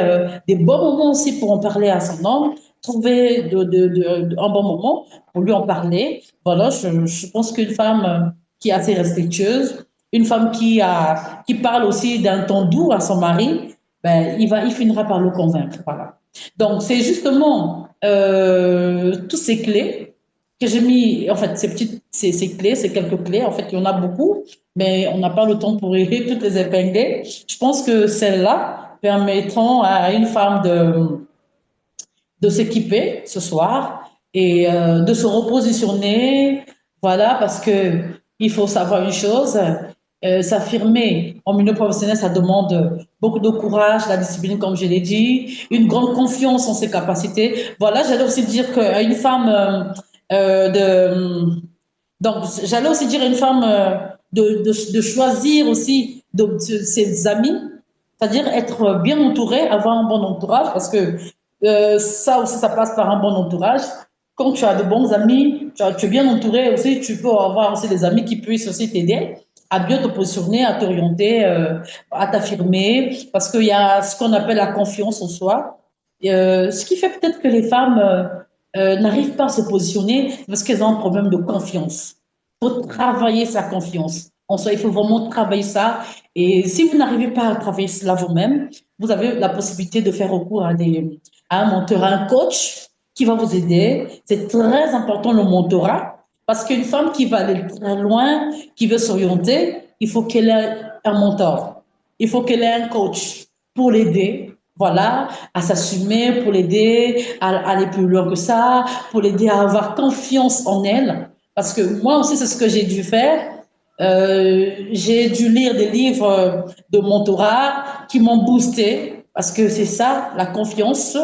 des bons moments aussi pour en parler à son homme, trouver un bon moment pour lui en parler. Voilà, je pense qu'une femme qui est assez respectueuse, une femme qui parle aussi d'un ton doux à son mari, ben, il finira par le convaincre. Voilà. Donc, c'est justement toutes ces clés que j'ai mis, en fait, ces clés, ces quelques clés, en fait, il y en a beaucoup, mais on n'a pas le temps pour toutes les épingler. Je pense que celles-là permettront à une femme de s'équiper ce soir et de se repositionner. Voilà, parce que il faut savoir une chose, s'affirmer en milieu professionnel, ça demande beaucoup de courage, la discipline, comme je l'ai dit, une grande confiance en ses capacités. Voilà, j'allais aussi dire qu'une femme de donc, j'allais aussi dire à une femme de choisir aussi de ses amis, c'est-à-dire être bien entouré, avoir un bon entourage, parce que ça aussi, ça passe par un bon entourage. Quand tu as de bons amis, tu es bien entouré aussi, tu peux avoir aussi des amis qui puissent aussi t'aider à bien te positionner, à t'orienter, à t'affirmer, parce qu'il y a ce qu'on appelle la confiance en soi. Ce qui fait peut-être que les femmes n'arrivent pas à se positionner parce qu'elles ont un problème de confiance. Il faut travailler sa confiance en soi, il faut vraiment travailler ça. Et si vous n'arrivez pas à travailler cela vous-même, vous avez la possibilité de faire recours à un mentor, à un coach qui va vous aider. C'est très important le mentorat parce qu'une femme qui va aller très loin, qui veut s'orienter, il faut qu'elle ait un mentor. Il faut qu'elle ait un coach pour l'aider, voilà, à s'assumer, pour l'aider à aller plus loin que ça, pour l'aider à avoir confiance en elle. Parce que moi aussi, c'est ce que j'ai dû faire. J'ai dû lire des livres de mentorat qui m'ont boosté parce que c'est ça, la confiance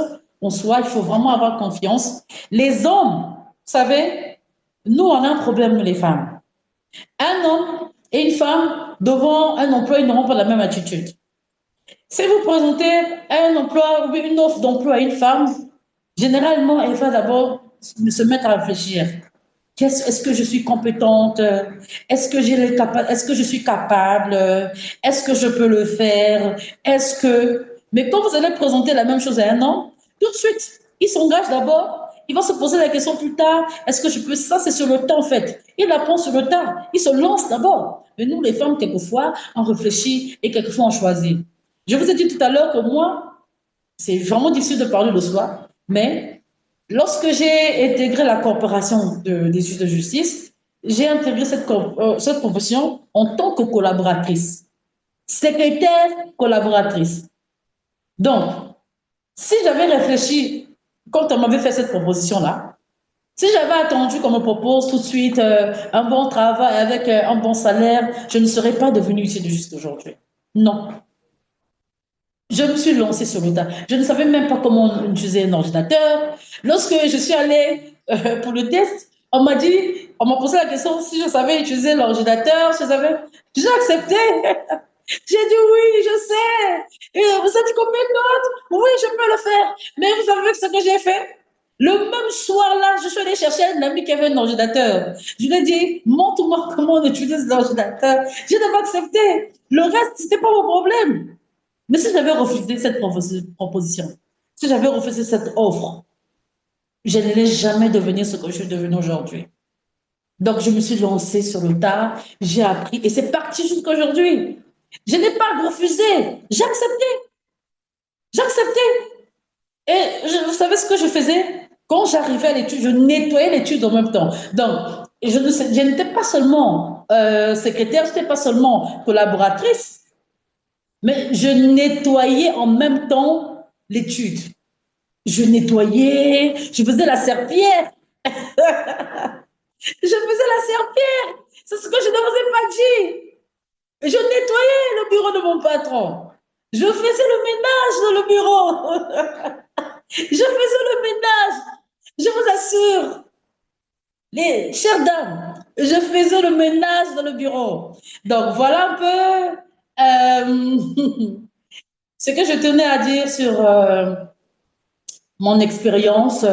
en soi. Il faut vraiment avoir confiance. Les hommes, vous savez, nous, on a un problème, les femmes. Un homme et une femme devant un emploi, ils n'auront pas la même attitude. Si vous présentez un emploi ou une offre d'emploi à une femme, généralement, elle va d'abord se mettre à réfléchir. Est-ce que je suis compétente? Est-ce que est-ce que je suis capable? Est-ce que je peux le faire? Est-ce que... Mais quand vous allez présenter la même chose à un homme, tout de suite, il s'engage d'abord. Il va se poser la question plus tard. Est-ce que je peux... Ça, c'est sur le temps, en fait. Il apprend sur le temps. Il se lance d'abord. Mais nous, les femmes, quelquefois, on réfléchit et quelquefois, on choisit. Je vous ai dit tout à l'heure que moi, c'est vraiment difficile de parler le soir, mais lorsque j'ai intégré la corporation des juges de justice, j'ai intégré cette profession en tant que collaboratrice, secrétaire collaboratrice. Donc, si j'avais réfléchi quand on m'avait fait cette proposition-là, si j'avais attendu qu'on me propose tout de suite un bon travail avec un bon salaire, je ne serais pas devenue ici de juste aujourd'hui. Non. Je me suis lancée sur le tas. Je ne savais même pas comment utiliser un ordinateur. Lorsque je suis allée pour le test, on m'a posé la question si je savais utiliser l'ordinateur, j'ai accepté. J'ai dit oui, je sais. Et vous êtes compétente? Oui, je peux le faire. Mais vous savez ce que j'ai fait? Le même soir-là, je suis allée chercher un ami qui avait un ordinateur. Je lui ai dit, montre-moi comment on utilise l'ordinateur. Je n'ai accepté. Le reste, c'était pas mon problème. Mais si j'avais refusé cette proposition, si j'avais refusé cette offre, je n'allais jamais devenir ce que je suis devenue aujourd'hui. Donc, je me suis lancée sur le tas, j'ai appris et c'est parti jusqu'à aujourd'hui. Je n'ai pas refusé, j'ai accepté, j'ai accepté. Et vous savez ce que je faisais? Quand j'arrivais à l'étude, je nettoyais l'étude en même temps. Donc, je n'étais pas seulement secrétaire, je n'étais pas seulement collaboratrice, mais je nettoyais en même temps l'étude. Je nettoyais, je faisais la serpillère. Je faisais la serpillère. C'est ce que je ne vous ai pas dit. Je nettoyais le bureau de mon patron. Je faisais le ménage dans le bureau. Je faisais le ménage. Je vous assure, les chères dames, je faisais le ménage dans le bureau. Donc voilà un peu ce que je tenais à dire sur mon expérience.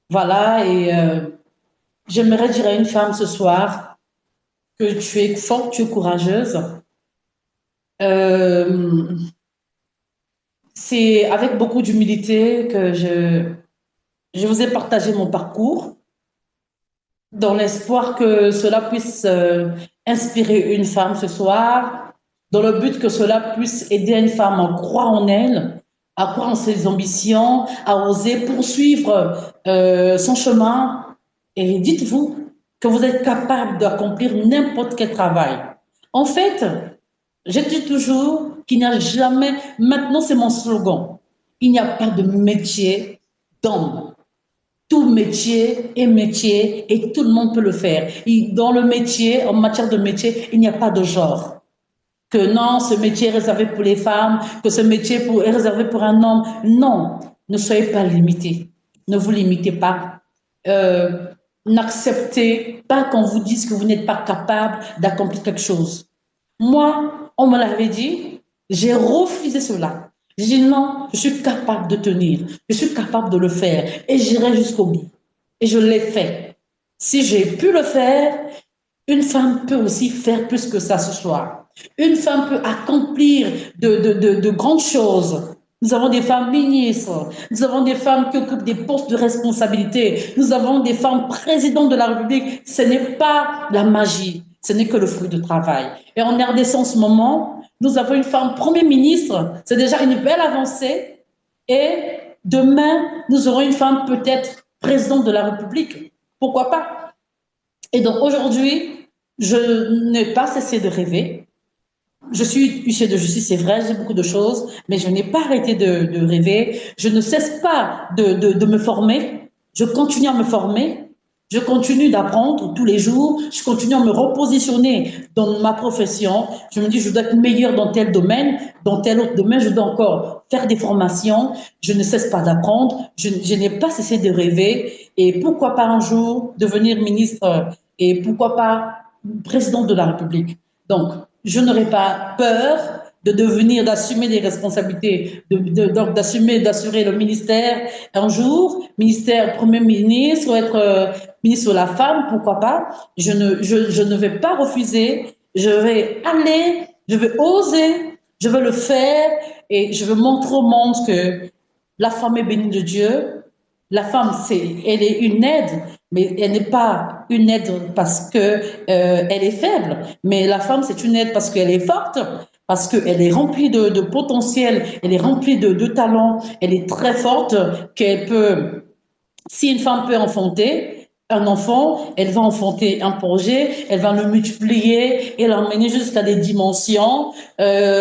Voilà, et j'aimerais dire à une femme ce soir que tu es forte, tu es courageuse. C'est avec beaucoup d'humilité que je vous ai partagé mon parcours dans l'espoir que cela puisse inspirer une femme ce soir, dans le but que cela puisse aider une femme à croire en elle, à croire en ses ambitions, à oser poursuivre son chemin. Et dites-vous que vous êtes capable d'accomplir n'importe quel travail. En fait, je dis toujours qu'il n'y a jamais, maintenant c'est mon slogan, il n'y a pas de métier d'homme. Tout métier est métier et tout le monde peut le faire. Et dans le métier, en matière de métier, il n'y a pas de genre. Que non, ce métier est réservé pour les femmes, que ce métier est réservé pour un homme. Non, ne soyez pas limités. Ne vous limitez pas. N'acceptez pas qu'on vous dise que vous n'êtes pas capable d'accomplir quelque chose. Moi, on me l'avait dit, j'ai refusé cela. J'ai dit non, je suis capable de tenir, je suis capable de le faire et j'irai jusqu'au bout. Et je l'ai fait. Si j'ai pu le faire, une femme peut aussi faire plus que ça ce soir. Une femme peut accomplir de grandes choses. Nous avons des femmes ministres, nous avons des femmes qui occupent des postes de responsabilité, nous avons des femmes présidentes de la République. Ce n'est pas la magie, ce n'est que le fruit de travail. Et en RDC en ce moment, nous avons une femme Premier ministre, c'est déjà une belle avancée. Et demain, nous aurons une femme peut-être présidente de la République. Pourquoi pas? Et donc aujourd'hui, je n'ai pas cessé de rêver. Je suis huissier de justice, c'est vrai, j'ai beaucoup de choses, mais je n'ai pas arrêté de rêver. Je ne cesse pas de me former. Je continue à me former. Je continue d'apprendre tous les jours. Je continue à me repositionner dans ma profession. Je me dis, je dois être meilleure dans tel domaine, dans tel autre domaine. Je dois encore faire des formations. Je ne cesse pas d'apprendre. Je n'ai pas cessé de rêver. Et pourquoi pas un jour devenir ministre et pourquoi pas président de la République. Donc, je n'aurais pas peur de devenir, d'assumer des responsabilités, d'assumer, d'assurer le ministère un jour, ministère Premier ministre, ou être ministre de la femme, pourquoi pas. Je ne vais pas refuser, je vais aller, je vais oser, je vais le faire et je veux montrer au monde que la femme est bénie de Dieu. La femme, elle est une aide, mais elle n'est pas une aide parce que elle est faible. Mais la femme, c'est une aide parce qu'elle est forte, parce qu'elle est remplie de potentiel, elle est remplie de talent, elle est très forte, qu'elle peut, si une femme peut enfanter un enfant, elle va enfanter un projet, elle va le multiplier et l'emmener jusqu'à des dimensions, des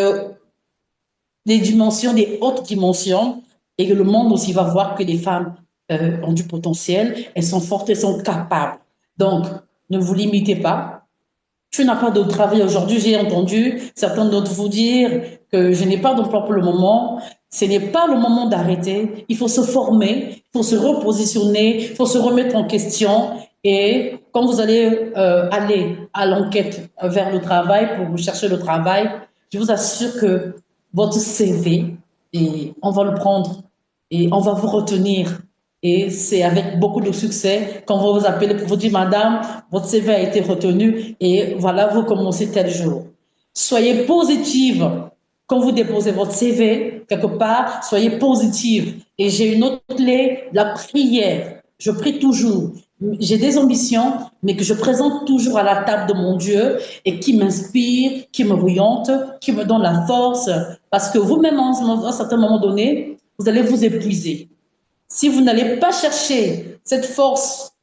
hautes dimensions, et que le monde aussi va voir que les femmes ont du potentiel, elles sont fortes, elles sont capables. Donc, ne vous limitez pas. Tu n'as pas de travail aujourd'hui. J'ai entendu certains d'entre vous dire que je n'ai pas d'emploi pour le moment. Ce n'est pas le moment d'arrêter. Il faut se former, il faut se repositionner, il faut se remettre en question. Et quand vous allez aller à l'enquête vers le travail pour chercher le travail, je vous assure que votre CV, et on va le prendre et on va vous retenir. Et c'est avec beaucoup de succès qu'on va vous appeler pour vous dire, Madame, votre CV a été retenu et voilà, vous commencez tel jour. Soyez positive quand vous déposez votre CV quelque part, soyez positive. Et j'ai une autre clé, la prière. Je prie toujours. J'ai des ambitions, mais que je présente toujours à la table de mon Dieu et qui m'inspire, qui me oriente, qui me donne la force. Parce que vous-même, à un certain moment donné, vous allez vous épuiser. Si vous n'allez pas chercher cette force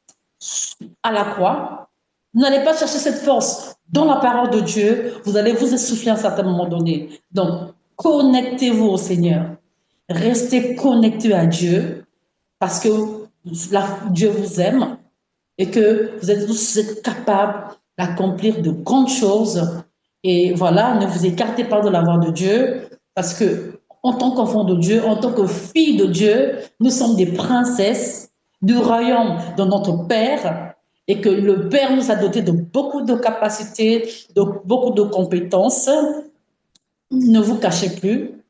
à la croix, vous n'allez pas chercher cette force dans la parole de Dieu, vous allez vous essouffler à un certain moment donné. Donc, connectez-vous au Seigneur. Restez connectés à Dieu parce que Dieu vous aime et que vous êtes capables d'accomplir de grandes choses. Et voilà, ne vous écartez pas de la voix de Dieu parce que en tant qu'enfant de Dieu, en tant que fille de Dieu, nous sommes des princesses du royaume de notre Père et que le Père nous a dotés de beaucoup de capacités, de beaucoup de compétences. Ne vous cachez plus,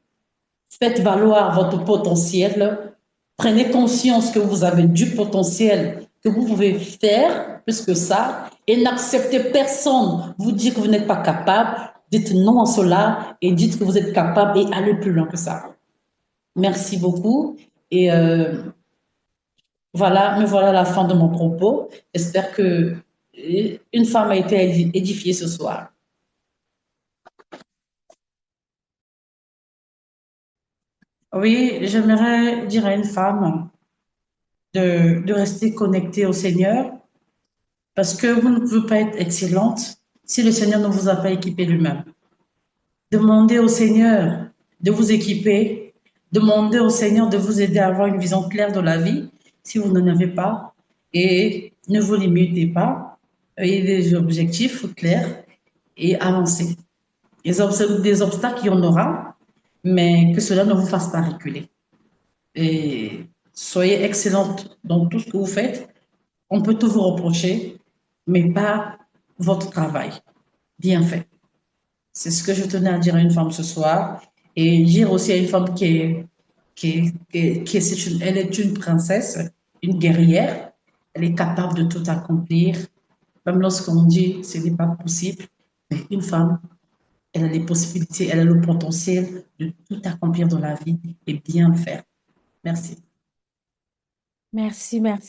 faites valoir votre potentiel, prenez conscience que vous avez du potentiel, que vous pouvez faire plus que ça, et n'acceptez personne vous dire que vous n'êtes pas capable. Dites non à cela et dites que vous êtes capable et allez plus loin que ça. Merci beaucoup. Et voilà, me voilà à la fin de mon propos. J'espère que une femme a été édifiée ce soir. Oui, j'aimerais dire à une femme de rester connectée au Seigneur parce que vous ne pouvez pas être excellente si le Seigneur ne vous a pas équipé lui-même. Demandez au Seigneur de vous équiper, demandez au Seigneur de vous aider à avoir une vision claire de la vie si vous n'en avez pas et ne vous limitez pas, ayez des objectifs clairs et avancez. Des obstacles, il y en aura, mais que cela ne vous fasse pas reculer. Et soyez excellente dans tout ce que vous faites. On peut tout vous reprocher, mais pas votre travail bien fait. C'est ce que je tenais à dire à une femme ce soir. Et dire aussi à une femme elle est une princesse, une guerrière. Elle est capable de tout accomplir. Même lorsqu'on dit ce n'est pas possible, mais une femme, elle a les possibilités, elle a le potentiel de tout accomplir dans la vie et bien le faire. Merci. Merci, merci.